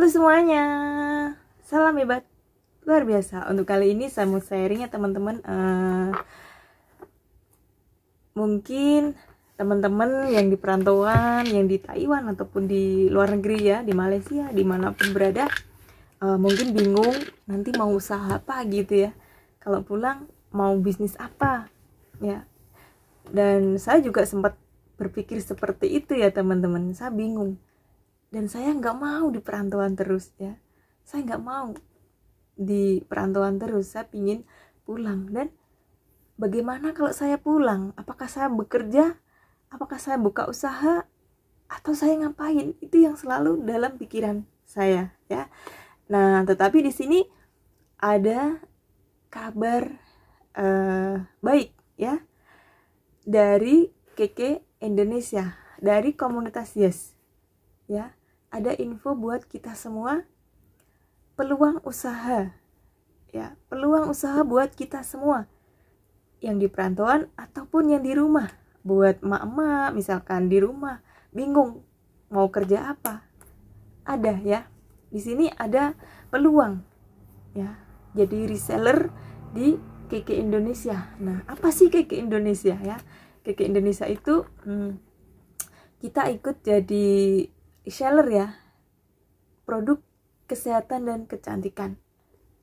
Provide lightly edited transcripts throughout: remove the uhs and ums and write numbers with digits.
Halo semuanya, salam hebat luar biasa. Untuk kali ini saya mau sharing ya teman-teman. Mungkin teman-teman yang di perantauan, yang di Taiwan ataupun di luar negeri ya, di Malaysia, dimanapun berada, mungkin bingung nanti mau usaha apa gitu ya. Kalau pulang mau bisnis apa ya. Dan saya juga sempat berpikir seperti itu ya teman-teman. Saya bingung. Dan saya nggak mau di perantauan terus ya, saya nggak mau di perantauan terus, saya pingin pulang. Dan bagaimana kalau saya pulang, apakah saya bekerja, apakah saya buka usaha, atau saya ngapain? Itu yang selalu dalam pikiran saya ya. Nah tetapi di sini ada kabar baik ya dari Keke Indonesia, dari komunitas Yes ya. Ada info buat kita semua, peluang usaha ya, peluang usaha buat kita semua yang di perantauan ataupun yang di rumah. Buat emak-emak misalkan di rumah bingung mau kerja apa, ada ya, di sini ada peluang ya, jadi reseller di Keke Indonesia. Nah apa sih Keke Indonesia ya? Keke Indonesia itu kita ikut jadi reseller ya, produk kesehatan dan kecantikan.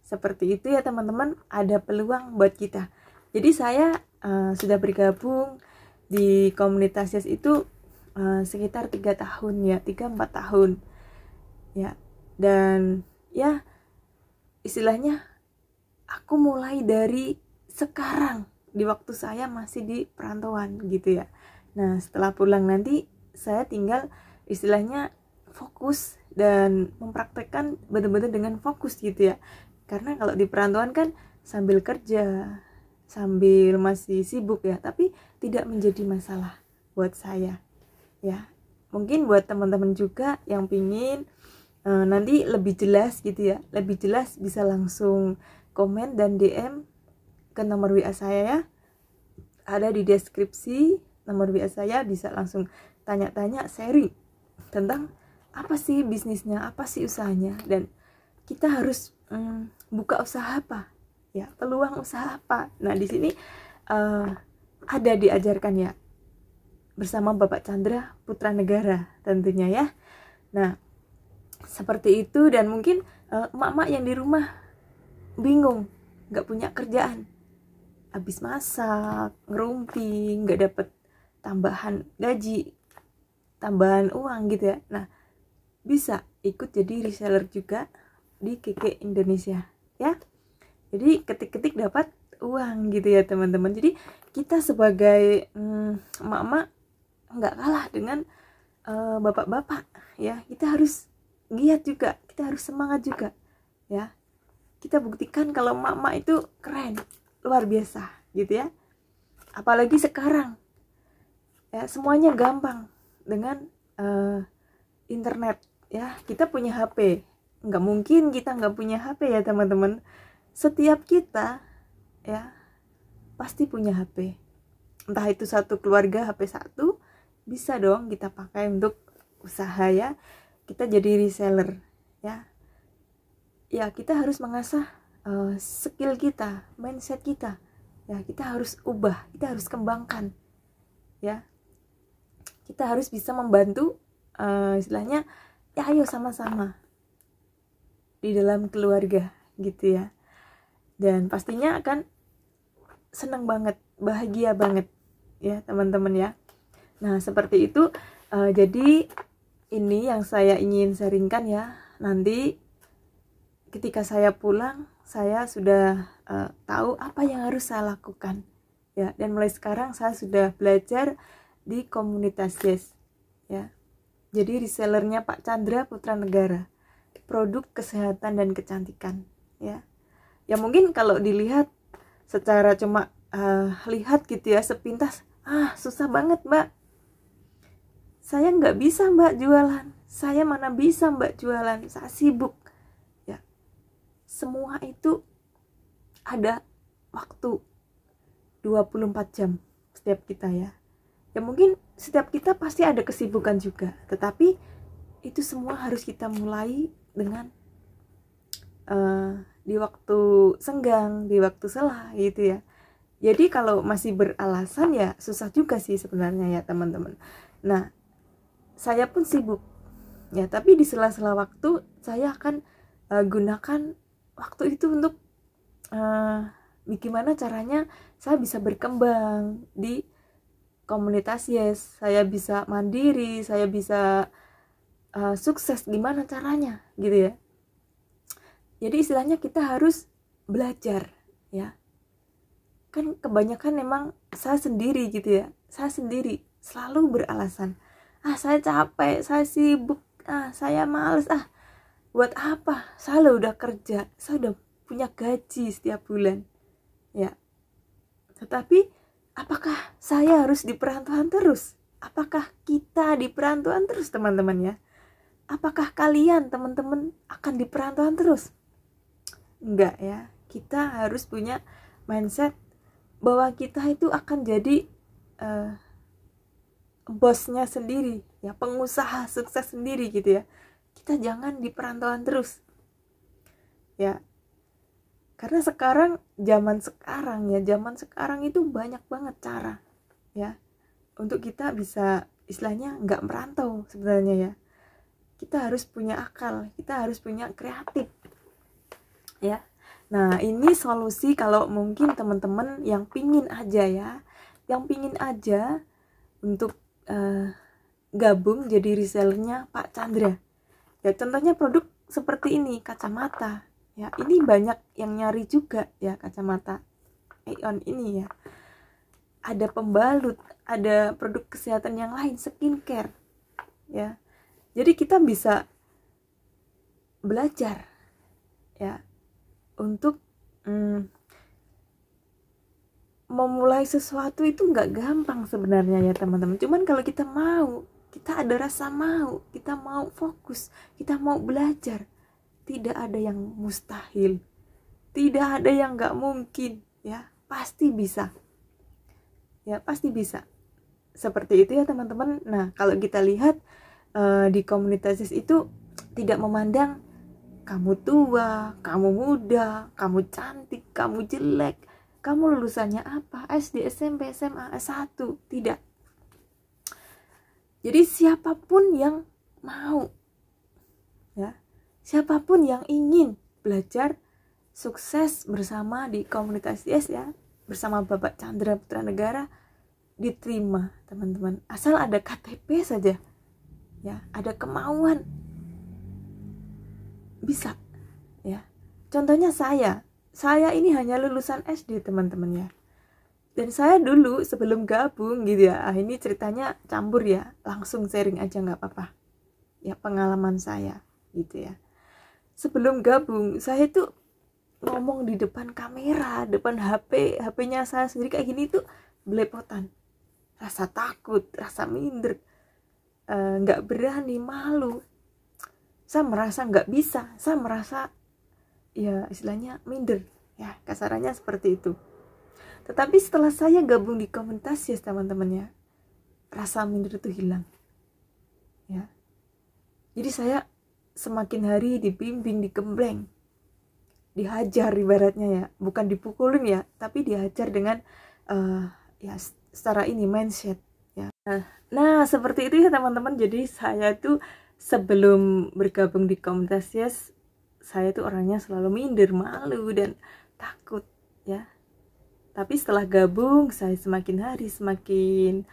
Seperti itu ya teman-teman, ada peluang buat kita. Jadi saya sudah bergabung di komunitas Yes itu sekitar 3 tahun ya, 3-4 tahun ya. Dan ya istilahnya aku mulai dari sekarang, di waktu saya masih di perantauan gitu ya. Nah setelah pulang nanti saya tinggal istilahnya fokus dan mempraktekkan benar-benar dengan fokus gitu ya. Karena kalau di perantauan kan sambil kerja, sambil masih sibuk ya, tapi tidak menjadi masalah buat saya ya. Mungkin buat teman-teman juga yang pingin nanti lebih jelas gitu ya, lebih jelas bisa langsung komen dan DM ke nomor WA saya ya, ada di deskripsi nomor WA saya, bisa langsung tanya-tanya, sharing tentang apa sih bisnisnya, apa sih usahanya, dan kita harus buka usaha apa ya, peluang usaha apa. Nah di sini ada diajarkan ya bersama Bapak Chandra Putra Negara tentunya ya. Nah seperti itu. Dan mungkin emak-emak yang di rumah bingung, nggak punya kerjaan, habis masak, ngerumpi, nggak dapet tambahan gaji, tambahan uang gitu ya. Nah bisa ikut jadi reseller juga di Keke Indonesia ya. Jadi ketik-ketik dapat uang gitu ya teman-teman. Jadi kita sebagai emak-emak nggak kalah dengan bapak-bapak ya. Kita harus giat juga, kita harus semangat juga ya. Kita buktikan kalau emak-emak itu keren, luar biasa gitu ya. Apalagi sekarang ya, semuanya gampang dengan internet ya. Kita punya HP, nggak mungkin kita nggak punya HP ya teman-teman. Setiap kita ya pasti punya HP, entah itu satu keluarga HP satu, bisa dong kita pakai untuk usaha ya. Kita jadi reseller ya. Ya kita harus mengasah skill kita, mindset kita ya. Kita harus ubah, kita harus kembangkan ya. Kita harus bisa membantu istilahnya ya, ayo sama-sama di dalam keluarga gitu ya. Dan pastinya akan senang banget, bahagia banget ya teman-teman ya. Nah seperti itu. Jadi ini yang saya ingin sharingkan ya. Nanti ketika saya pulang, saya sudah tahu apa yang harus saya lakukan ya. Dan mulai sekarang saya sudah belajar di komunitas Yes ya. Jadi resellernya Pak Chandra Putra Negara, produk kesehatan dan kecantikan ya. Ya mungkin kalau dilihat secara cuma lihat gitu ya sepintas, susah banget mbak, saya nggak bisa mbak jualan, saya mana bisa mbak jualan, saya sibuk ya. Semua itu ada waktu 24 jam setiap kita ya. Ya mungkin setiap kita pasti ada kesibukan juga, tetapi itu semua harus kita mulai dengan di waktu senggang, di waktu sela gitu ya. Jadi kalau masih beralasan ya susah juga sih sebenarnya ya teman-teman. Nah, saya pun sibuk ya, tapi di sela-sela waktu saya akan gunakan waktu itu untuk gimana caranya saya bisa berkembang di komunitas Yes, saya bisa mandiri, saya bisa sukses, gimana caranya gitu ya. Jadi istilahnya kita harus belajar ya. Kan kebanyakan memang saya sendiri gitu ya, saya sendiri selalu beralasan, saya capek, saya sibuk, saya males, buat apa, saya udah kerja, saya udah punya gaji setiap bulan ya. Tetapi apakah saya harus di perantauan terus? Apakah kita di perantauan terus teman-teman ya? Apakah kalian teman-teman akan di perantauan terus? Enggak ya, kita harus punya mindset bahwa kita itu akan jadi bosnya sendiri ya, pengusaha sukses sendiri gitu ya. Kita jangan di perantauan terus ya, karena zaman sekarang itu banyak banget cara ya untuk kita bisa istilahnya nggak merantau sebenarnya ya. Kita harus punya akal, kita harus punya kreatif ya. Nah, ini solusi kalau mungkin teman-teman yang pingin aja untuk gabung jadi resellernya Pak Chandra ya. Contohnya produk seperti ini, kacamata ya, ini banyak yang nyari juga ya kacamata Aeon ini ya. Ada pembalut, ada produk kesehatan yang lain, skincare ya. Jadi kita bisa belajar ya untuk memulai sesuatu itu nggak gampang sebenarnya ya teman-teman. Cuman kalau kita mau, kita ada rasa mau, kita mau fokus, kita mau belajar, tidak ada yang mustahil, tidak ada yang nggak mungkin ya, pasti bisa ya, pasti bisa. Seperti itu ya teman-teman. Nah, kalau kita lihat di komunitas itu tidak memandang kamu tua, kamu muda, kamu cantik, kamu jelek, kamu lulusannya apa, SD, SMP, SMA, S1, tidak. Jadi siapapun yang mau ya, siapapun yang ingin belajar sukses bersama di komunitas Yes ya, bersama Bapak Chandra Putra Negara, diterima teman-teman, asal ada KTP saja ya, ada kemauan, bisa ya. Contohnya saya ini hanya lulusan SD teman-teman ya, dan saya dulu sebelum gabung gitu ya, ini ceritanya campur ya, langsung sharing aja nggak apa-apa ya, pengalaman saya gitu ya. Sebelum gabung saya tuh ngomong di depan kamera, depan HP-nya saya sendiri kayak gini tuh belepotan, rasa takut, rasa minder, nggak berani, malu. Saya merasa nggak bisa, saya merasa ya istilahnya minder ya, kasarannya seperti itu. Tetapi setelah saya gabung di komunitas Yes teman-teman ya, rasa minder itu hilang ya. Jadi saya semakin hari dibimbing, digembleng, dihajar ibaratnya ya, bukan dipukulin ya, tapi dihajar dengan ya secara ini mindset ya. Nah seperti itu ya teman-teman. Jadi saya tuh sebelum bergabung di komunitas Yes, saya tuh orangnya selalu minder, malu, dan takut ya. Tapi setelah gabung, saya semakin hari semakin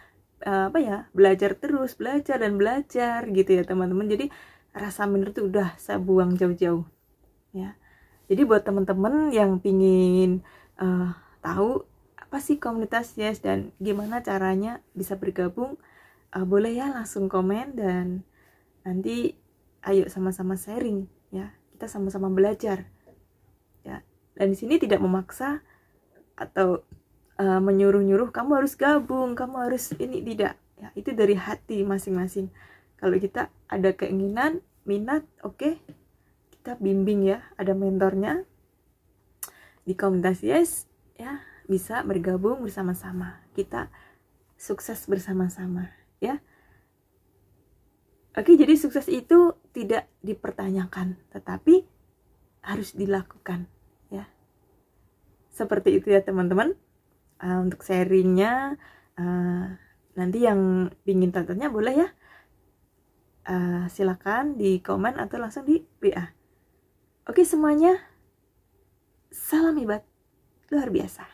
belajar terus, belajar dan belajar gitu ya teman-teman. Jadi rasa minder tuh udah saya buang jauh-jauh ya. Jadi buat teman-teman yang pingin tahu apa sih komunitas Yes dan gimana caranya bisa bergabung, boleh ya langsung komen, dan nanti ayo sama-sama sharing ya, kita sama-sama belajar ya. Dan di sini tidak memaksa atau menyuruh-nyuruh kamu harus gabung, kamu harus ini, tidak ya, itu dari hati masing-masing. Kalau kita ada keinginan, minat, oke, kita bimbing ya, ada mentornya di komunitas Yes ya, bisa bergabung bersama-sama, kita sukses bersama-sama ya. Oke, jadi sukses itu tidak dipertanyakan, tetapi harus dilakukan ya. Seperti itu ya teman-teman. Untuk sharingnya, nanti yang ingin tontonnya boleh ya, silakan di komen atau langsung di WA. Oke semuanya, salam hebat luar biasa.